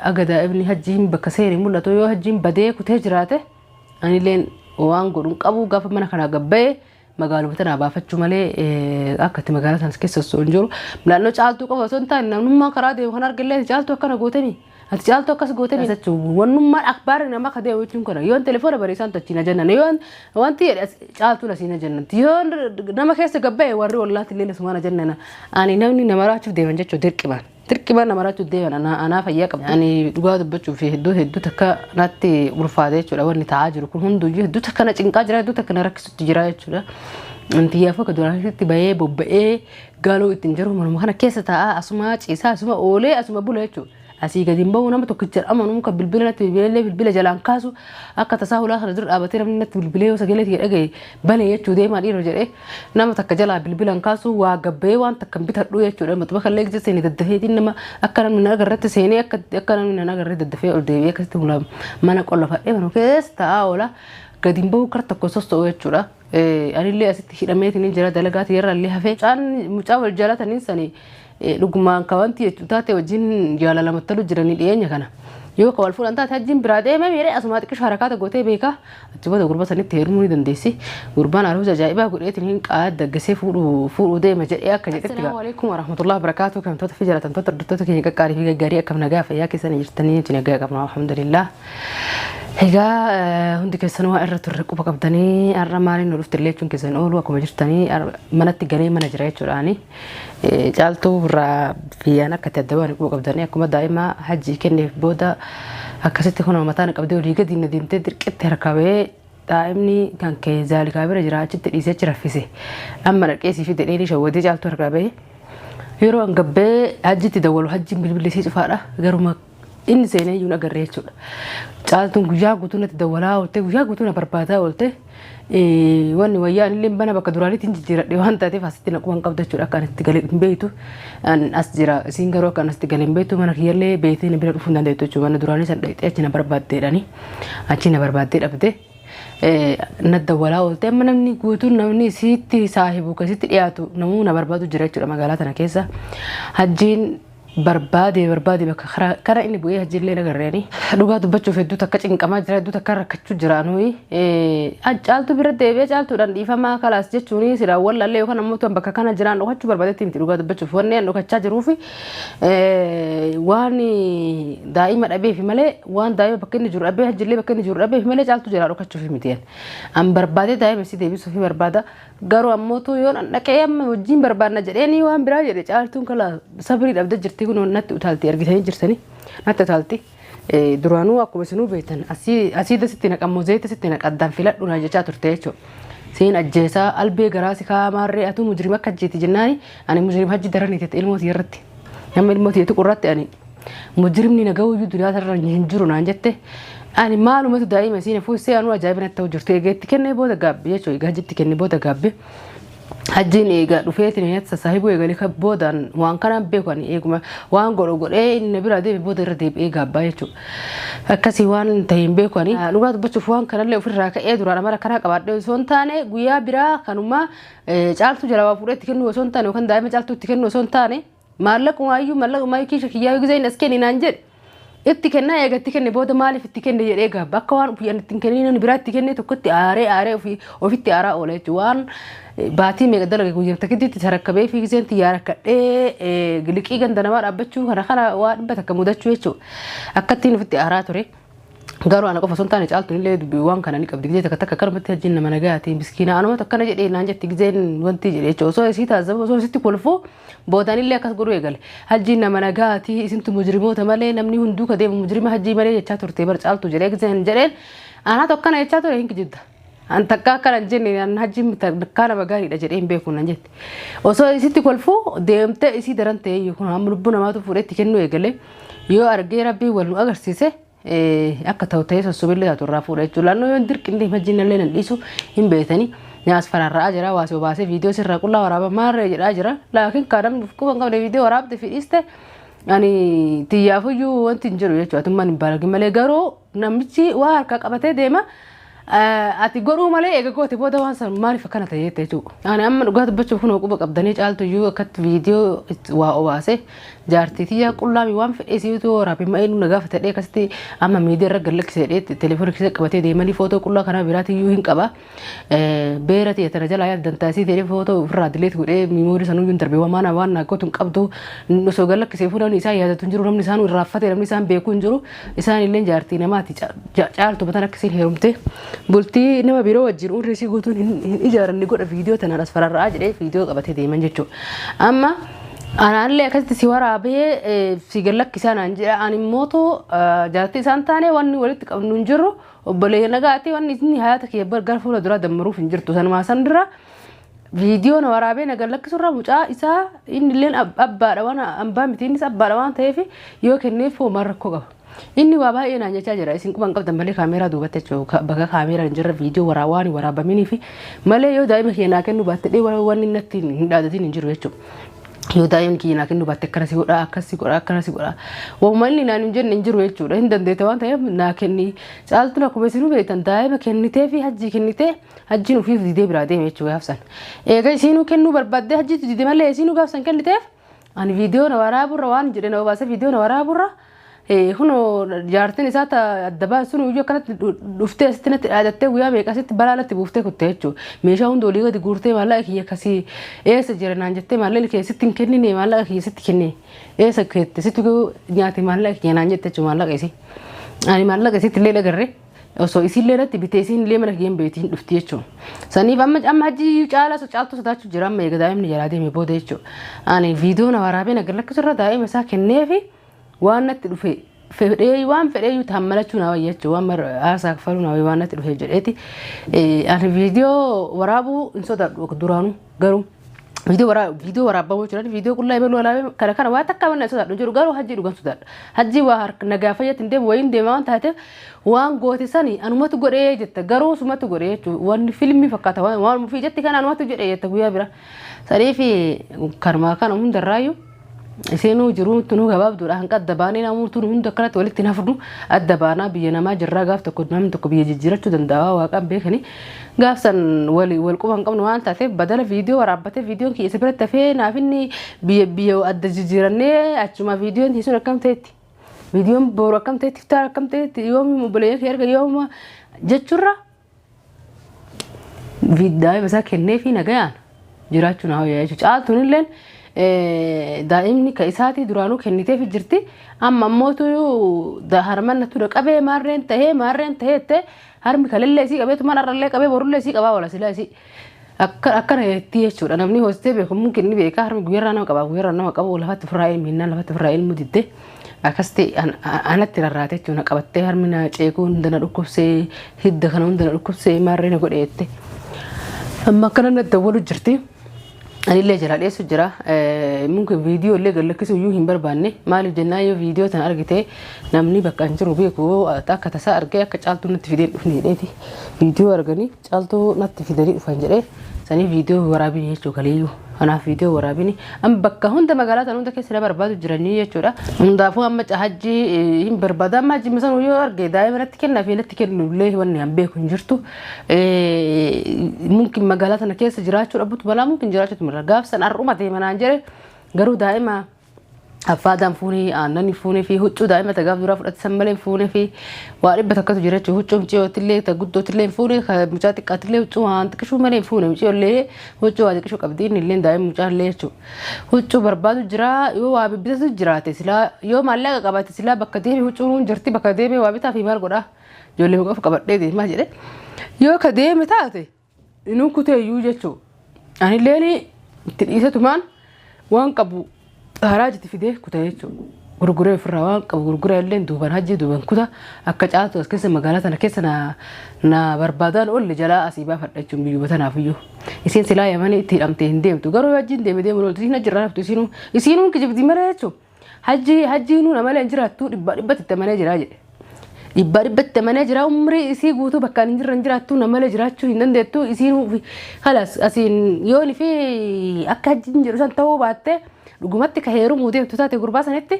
أجدا ابني هجين بكسير مولا تويو هجين بديك وتهجراته أنا لين وانقرن أبو قاف من خنا قبّي مقالو بتنا بافتشو مالي أكتر مقالات هنسكيس السونجور لأنه جالتو كفا سنتا إنه نما كرادي وخنا رجلي جالتو كنا قوتني هتجالتو كاس قوتني أساتشو ونما أخبار إنما خديه ويتشون كنا يون تلفون بريسان تجينا جنة يون وانتي جالتو لسينا جنة يون نما كيس قبّي ورّي والله تلين سمانا جنة أنا نمني نمرات شوف ديفن جتشو دير كمان نمرات ديفن أنا فياك يعني دوغاد بتشو في هدو تكا ناتي غرفات شو لو إني تعاجر وكل هندو هدو تكا نتشنكاجرا هدو تكا نركز تجراي شو لا أنت يا فك دوران تبايع بوبئة قالوا يتنجروا من مخنا كيسة تا أسماء إيسا أسماء أولي أسماء بولهجو أسي قديم بو نما تكتر أما نمك بالبلة تبيله بالبلة جلان كاسو أكا تساهل آخر در أبتير من نت بالبلة وسجلت يرجع بني يجو ده ما ليه رجع نما تكجلا بالبلة كاسو وعجبه وان تكمبيت هرو يجو لما تبغى خليك جسني تدفع دي نما أكنا من نجرت سيني أكنا من نجرت تدفع أردوية كست ولا ما نقول فا إيه منو كيس تاولا قديم بو كرت كوسوس تويجو لا أنا اللي أستخدم رميت نيجرا دلقات يرى اللي هفي كان متأول جالات نيساني لقمان كوانتي تاتي وجين جالا لما تلو جراني ليه كنا يو كوال فول أنت تهجين برادة ما ميري أسماتك شو حركات قوتي بيكا تبغى غربة سنة تهرموني دنديسي غربان عروس جايبة قريت إنهم قاعد دقسي فول ده مجرى كجت السلام عليكم ورحمة الله وبركاته كم توت في جلة توت ردتك هي كاري في جارية كم نجاف يا كيسان يجتني تنجا كم الحمد لله هيجا هندي كيسان وقرت الركوب كبدني الرمالين ولفت الليل شون كيسان أول وكم جرتني منت جري من جريت شراني جالتو برا في أنا كتدوان ركوب كبدني أكما دائما حجي كني بودا أكست هنا متان كبدي وريقة دي نديم تدرك التركابة دائمني كان كذلك كابر جراء جت رئيسة رفيسه أما الكيس في دليل شودي جالتو ركابة يروح قبة حجي تدور حجي بالبليسي سفارة قرما إن سنة يونا قريت شو جالتو جوجا قطونة تدورها ولته جوجا قطونة بربادا ولته واني ويا اللي بنا بقدرالي تنجي وان تاتي فاستنا كمان قبضة شو كانت تقلق بيتو أن أسجرا سينجرو كانت تقلق بيتو من خير لي بيتي نبي نروح نديتو شو أنا دراني سنديت أجينا برباد ديراني أجينا برباد دير أبده ندولا ولته من قطو نمني سيتي صاحبو كسيتي ياتو نمونا بربادو جريت شو مقالاتنا كيسا هجين بربادي بكخرا كنا إني بويه جللي نقررني لقى دبتشو في الدوتا كتشين كمان جرا الدوتا كرر كتشو جرانوي أجالتو برد دبي أجالتو دان ديفا ما خلاص جتشوني سيرا ولا اللي وكان موتوا بكا كنا جران لو كتشو بربادي تيمتي لقى دبتشو فورني لو كتشاج روفي واني دائما أبي في ملء وان دائما بكني جور أبي هجللي بكني جور أبي في ملء أجالتو جرا لو كتشو في متين أم بربادي دائما سيدي بيسو في بربادا قارو أموتو يون أنك أيام وجين بربادنا جريني وان براجر أجالتو كلا صبري أبدا جرتي كنوا نت وتالتي أرجعتني جرسني نت تالتي درانو أكو بسنو بيتن أسي ده ستينك أمو زيت ستينك قدام فيلا وناجي جاتور تيجو سين أجهزة قلبي جراسي كاماري أتو مجرمة كجيتي جناني أنا مجرم هجي دراني تتقلموت يرتي يوم الموت يتقررت يعني مجرمني نجاوي بدنيا ترى ينجرون عنجته أنا معلومات دائما سين فوسي أنا جايبنا التوجرتي جت كني بودا جاب يجوا جت كني بودا جاب هجين إيجا رفيتني هات صاحبه إيجا لك بودان وان كان بيكوني إيجما وان قولوا إيه إن برا دي بودا رديب إيجا بايشوا كسي وان تهين بيكوني لغات بتشوف وان كان اللي في الراكة إيه دوران مرة كنا كبار سون تاني قويا برا كانوا ما جالتو جلوا فوري تكنوا سون تاني وكان دائما جالتو تكنوا سون تاني مالك ما يكيش كيا يجزي نسكني نانجد اتكننا يا اتكنني بودا مالي في اتكنني يريغا بكوان في اتكنني نبرات اتكنني تكتي آري وفي تيارا أولي جوان باتي مقدر يقول تكدي تتركبي في زين تيارك قلك إيه عندنا ما ربتشو هرخنا وابتك مودتشو يشو أكتين في تيارات ري قالوا أنا قف سلطان جالت اللي بيوان كان نيك بدي جيت كتك كرمت هجين ما نجاتي مسكينة أنا ما تكنا جد نانجت تجزين وانتي جد شو سوى سيتا زب سوى سيتي كلفو بوداني اللي كسروا يقال هجين ما نجاتي سنتو مجرمات مالي نمني هندوك ده مجرم هجي مالي يتشاتور تبر جالتو جريك زين جرين أنا تكنا يتشاتور هينك جدا أنت كأكل جنني أنا هجي متكنا بقاري لجرين بيكون نانجت وسوى سيتي كلفو ديمت إسي درنت يكون هم ربنا ما تفورت تكنوا يقال يو أرجع ربي ولو أجر سيسه akka ta'uteessa subillee aturraa fuudha jechuudha laannoo yoo dirqinni hojjinallee nan dhiisu hin beekani nyaas fararraa jira waasoo baasee viidiyoo sirraa qullaa waraaba maarree jedhaa jira laakiin kaadam kuban qabne viidiyoo waraabde fidhiste ani tiyyaafuyyuu wanti hin jiru jechuudha tummaan hin baragin malee garuu namichi waa harkaa qabatee deema ati godhuu malee eega goote booda waan san maaliif akkana ta'e jettee jechuudha. Ani amma dhugaa dubbachuuf kun quba qabdanii caaltu iyyuu akkatti viidiyoo waa obaase jaartiitii qullaami waan fedhee siitu waraabee ma'ee nu gaafa ta'ee akkasitti amma miidiyaa irra gallakkisee dheetti telefoon keessaa qabatee deemanii footoo qullaa kanaa biraati iyyuu hin qaba. Beera ta'e tana jalaa yaaddan taasii ta'ee footoo ofirraa dileet godhee miimoorii sanuu hin darbee waan waan naakkotu hin qabdu osoo gallakkisee fuudhanii isaan yaadatu hin jiru namni isaan irraaffatee namni isaan beekuu hin jiru isaan illee jaartii namaati caaltu batan akkasiin heerumte. Bultii nama biroo wajjin urriisii guutuun hin ijaaranne godha viidiyoo tanaan as fararraa jedhee viidiyoo qabatee deeman jechuudha. Amma anaallee akkasitti si waraabee si gallakkisaan aan jedha ani mootu jaartii isaan taane wanni walitti qabnu hin jirru obboleeyyan nagaatti wanni inni hayaata kee gara fuula duraa dammaruuf hin jirtu sanumaa san dura viidiyoo na waraabee na gallakkisurra mucaa isaa inni illeen abbaadha waan ambaa miti innis abbaadha waan ta'eef yoo kenneef hoomaan rakkoo qaba. Inni waa baay'ee naan jechaa jira isin quban qabdan malee kaameeraa duubatti jechuudha bakka kaameeraa hin jirre viidiyoo waan waraabamanii fi malee yoo daa'ima keenyaa kennu baatte wanni natti hin dhaadatiin hin jiru jechuudha. Yoo daa'imni keenyaa kennu baatte akkasii godha akkasii godha akkasii godha waanuma naan hin jenne hin jiru jechuudha hin dandeete waan ta'eef naa kenni caaltuun akkuma isinuu beektan daa'ima kennitee fi hajjii kennitee hajjiin ofiif didee biraa deeme jechuudha gaafsan. Eega isinuu kennuu barbaaddee hajjiitu didee malee isinuu gaafsan kenniteef ani viidiyoo na waraaburra waan jedhe na obaase viidiyoo na waraaburra huno jaartiin isaa adda baasun iyyuu akkanatti dhuftee asitti natti dhaadattee guyyaa meeqasitti balaalatti buuftee kuttee jechuudha. Meeshaa hunda olii gadi guurtee maallaqa kiyya akkasii eessa jira naan jettee maallaqa kiyya sitti hin kennine maallaqa kiyya sitti kenne eessa keette sitti nyaate maallaqa kiyya naan jette jechuudha maallaqa isii. Ani maallaqa isitti illee dhagarre osoo isiillee natti bitee isiin illee mana kiyya hin beetiin dhufti jechuudha. Saniif amma hajji caalaa caaltuu sodaachuu jira amma eega daa'imni jalaa deeme booda jechuudha. Ani viidiyoo na waraabee na gallakkisurra daa'ima isaa kenneefi waan natti dhufe fedhee waan fedhee taammalachuu na wayya jechuudha waan haasaa kafaluu na wayya waan natti dhufe jedheeti. Ani viidiyoo waraabuu hin sodaadhu duraanuu garuu viidiyoo waraabamuu jiran viidiyoo qullaa imaluu alaabee kana waan takka manna sodaadhu jiru garuu hajjii dhugan sodaadha. Hajjii waa nagaa fayyatti deemu wayiin deema waan taateef waan goote sani anumatu godhee jetta garuu sumatu godhee jechuudha wanni fiilmii fakkaata waan mufii jetti kana anumatu jedhee jetta guyyaa bira. Saniif kanumaa kana hundarraayyuu isinuu jiru tunuu gabaabduudha hanqa adda baanee namoota hunda akkanatti walitti nafdu adda baanaa biyya namaa jirraa gaaf tokko namni tokko biyya jijjiirachuu danda'a waaqaan beekanii gaaf san wal quba hin qabnu waan taateef badala viidiyoo waraabbatee viidiyoon kiyya biratti hafee naaf inni biyya adda jijjiirannee achuma viidiyoon sun akkam ta'etti viidiyoon boru akkam ta'etti iftaar akkam ta'etti yoomii obboleeyyan kee erga yooma jechuurra daa'ima isaa kennee fi nagayaan jiraachuu na wayyaa jechuudha caaltuun illeen daa'imni ka isaati duraanuu kenniteef jirti amma ammootu harmannatu da qabee maarreen tahee harmi kalillee isii qabeetu manarrallee qabee borullee isii qabaa wala silaa isii akkana jetti jechuudha namni hoostee beeku mumkin ni beekaa harmi guyyarraa nama qabaa guyyarraa nama qabu lafatti ofirraa ilmiinnaan lafatti ofirraa ilmu diddee akkasti anatti rarraate jechuudha qabattee harmi na ceekuu hundana dhukkubsee hidda kana hundana dhukkubsee maarreen godhe jette amma akkana natti dawwalu jirti. Anillee jala dheessu jira mungkin viidiyoo illee gallakkisuu iyyuu hin barbaanne maaliif jennaa yoo viidiyoo tan argite namni bakka hin jiru beeku akka tasaa argee akka caaltuu natti fidee dhufne jedheeti viidiyoo arganii caaltuu natti fidanii dhufan jedhee sanii viidiyoo waraabini jechuu kaleeyyuu kanaaf viidiyoo waraabini amma bakka hunda magaalaa tan hunda keessa barbaadu jiranii jechuudha. Hundaafuu amma hajjii hin barbaada amma hajji misan yoo arge daa'ima natti kennaa fi natti kennullee wanni hin beeku hin jirtu mungkin magaalaa tana keessa jiraachuu dhabutu balaa mungkin jiraachuu mala gaaf san ar'uma deemanaan jedhe garuu daa'ima affaadhaan fuunee aannan fuunee fi huccuu daa'ima gaaf duraa fudhatisan malee fuunee fi waa dhibba takkatu jira jechuudha huccuu muciyootillee guddootillee fuunee mucaa xiqqaatillee huccuu waan xiqqishuu malee fuunee muciyoollee huccuu waa xiqqishuu qabdi inni illee daa'ima mucaallee jechuudha huccuu barbaadu jira yoo waa bibbitatu jiraate silaa yoo maallaqa qabaate silaa bakka deemee huccuun jirti bakka deemee waa bitaa fi maal godhaa ijoollee qofa qabadhee deemaa jedhe yoo ka deeme taate inuu kuteeyyuu jechuudha anilleen itti dhiisatumaan waan qabu haraajiti fidee kutaa jechuudha gurguree ofirraa waan qabu gurguree illee duuban hajji duuban kutaa akka caaltu as keessa magaalaa tana keessa na barbaadaan olle jalaa asii baafadha jechuun biyyuma tanaaf iyyuu isiin silaa yamanii itti hidhamtee hin deemtu garuu hajjiin deeme deemu loltu isiin ajjirraa naftu isiinuu kijibdi malee jechuudha hajjiinuu namalee hin jiraattu dhibbatti itti malee jiraa jedhe dhibbatti malee jira umrii isii guutuu bakka hin jirran jiraattu namalee jiraachuu hin dandeettu isiinuu halas asiin yooni fi akka hajjiin jedhu san ta'uu baatte dhugumatti ka heerumuu deemtu taate gurbaa sanitti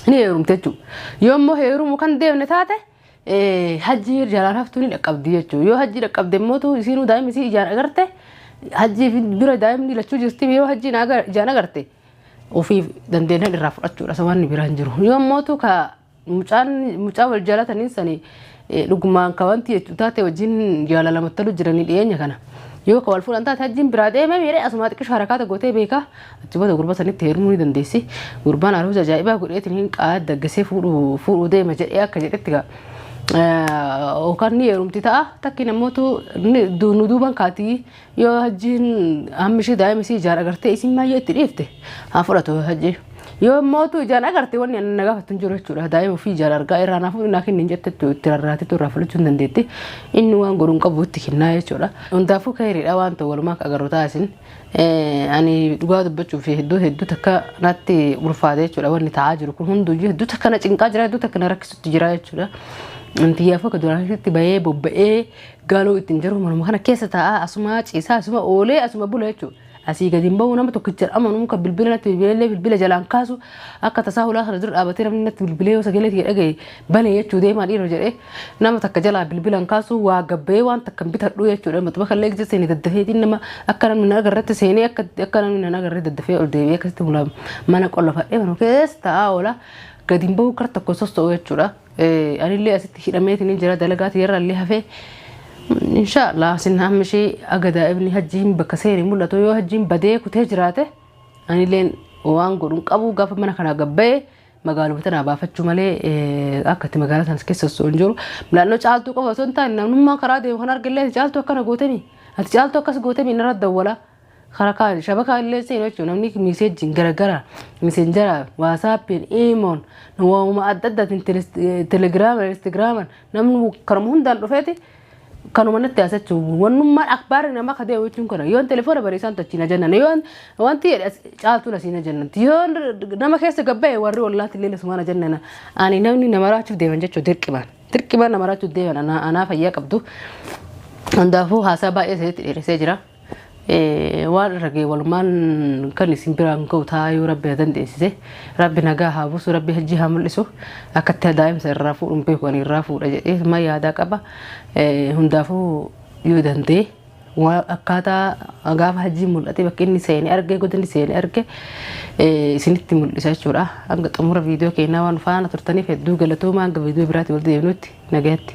ni heerumte jechuudha yoo immoo heerumuu kan deemne taate hajji jalaan haftuun dhaqqabdi jechuudha. Yoo hajji dhaqqabde immoo isiinuu daa'imni isii ijaan agarte hajji bira daa'imni lachuu jirti yoo hajji ijaan agarte ofiif dandeenyaan irraa fudhachuudha sabaan biraan jiru. Yoo immoo ka mucaa wal jaalataniin sanii dhugumaan ka wanti jechuudha taate wajjin jaalalamattaluu jiranii dhiyeenya kana. Yoo ka wal fuudhan taate hajjiin biraa deemee miidhee asuma xiqqishu harakaata gootee beekaa achi booda gurba sanitti heerumuu ni dandeessi. Gurbaan haruusa ajaa'ibaa godheetiin hin qaa'aa daggasee fuudhuu deema jedhee akka jedhetti okan ni heerumti ta'a takki namootu nu duuban kaatii yoo hajjiin hammishii daa'ima isii ijaan agartee isin maayyee itti dhiifte haa fudhatu hajji. Yoo mootu ijaan agarte wanni ani nagaafattu hin jiru jechuudha. Daa'ima ofii ijaan argaa irraa naafuu naa kennin jettettu itti rarraatitu irraa fudhachuu hin dandeetti. Inni waan godhuun qabu itti kennaa jechuudha. Hundaafuu ka'eeriidha waan ta'u walumaa akka agarru taasin. Ani dhugaa dubbachuuf hedduu takka natti ulfaate jechuudha wanni ta'aa jiru kun hunduyyuu hedduu takka na cinqaa jira hedduu takka na rakkisutti jira jechuudha. Antiyyaafuu akka duraanitti bahee bobba'ee gaaloo ittiin jiru manuma kana keessa taa'aa asuma ciisaa asuma oolee asuma bula jechuudha. Asii gadi bahu nama tokkicha amanu ka bilbila natti bilbila jalaan kaasu akka tasaa hulaa kana dura dhaabatee namni natti bilbilee yoo sagalee dhagaye banee jechuu deemaa dhiiroo jedhee nama takka jalaa bilbilan kaasu waa gabbee waan takka bitadhu jechuudha. Matuma kallee gisa seenii daddafeetiin nama akka namni nagarratti seenee akka namni nagarratti daddafee ol deebi'ee akkasitti mulaa mana qollafadhee mana keessa taa'aa oola gadi bahu kar tokko sosso'u jechuudha. Anillee asitti hidhameetiin jira dalagaati yerra illee hafee. Inshallah sin hamshi agada ibni hajjiin bakka seeri mul'atu yoo hajjiin badee kutee jiraate anileen waan godhuun qabu gaafa mana kana gabbee magaaluma tana baafachuu malee akka itti magaalaa sanas keessa osoo hin jiru naannoo caaltuu qofa osoo hin taane namnummaan karaa deemu kan argillee caaltuu akkana gootemi ati caaltuu akkas gootemi narra dawwala karaa kaan shabakaa illee seenu jechuudha namni miiseejiin garagara miiseenjara waasaappiin iimoon waamuma adda addaatiin telegiraaman instagraaman namni karuma hundaan dhufeeti kanuma natti asachuu wannummaan akbaari nama kadee jechuun kana yoon telefoona bariisaan tachina jennan yoon wanti caaltuu lasiina jennan yoon nama keessa gabbee warri wallaatti illee lasumaana jennan ani namni nama raachuuf deeman jechuu dirqimaan nama raachuuf deeman anaa fayyaa qabdu hundaafuu haasaa baay'ee seetti dheeresee jira. Waan ragee walumaan kan isin biraan ka'u taayuu rabbi dandeessise rabbi nagaa haa buusu rabbi hajji haa mul'isu akkatti daa'imsa irraa fuudhuun beeku ani irraa fuudha jedhee ma yaadaa qaba. Hundaafuu yoo danda'e akkaataa gaafa hajji mul'ate bakka inni seenee argee godinni seenee argee isinitti mul'isa jechuudha. Hanga xumura viidiyoo keenyaa waan faana turtaniif hedduu galatoomaa hanga viidiyoo biraatti wal deebinutti nagaatti.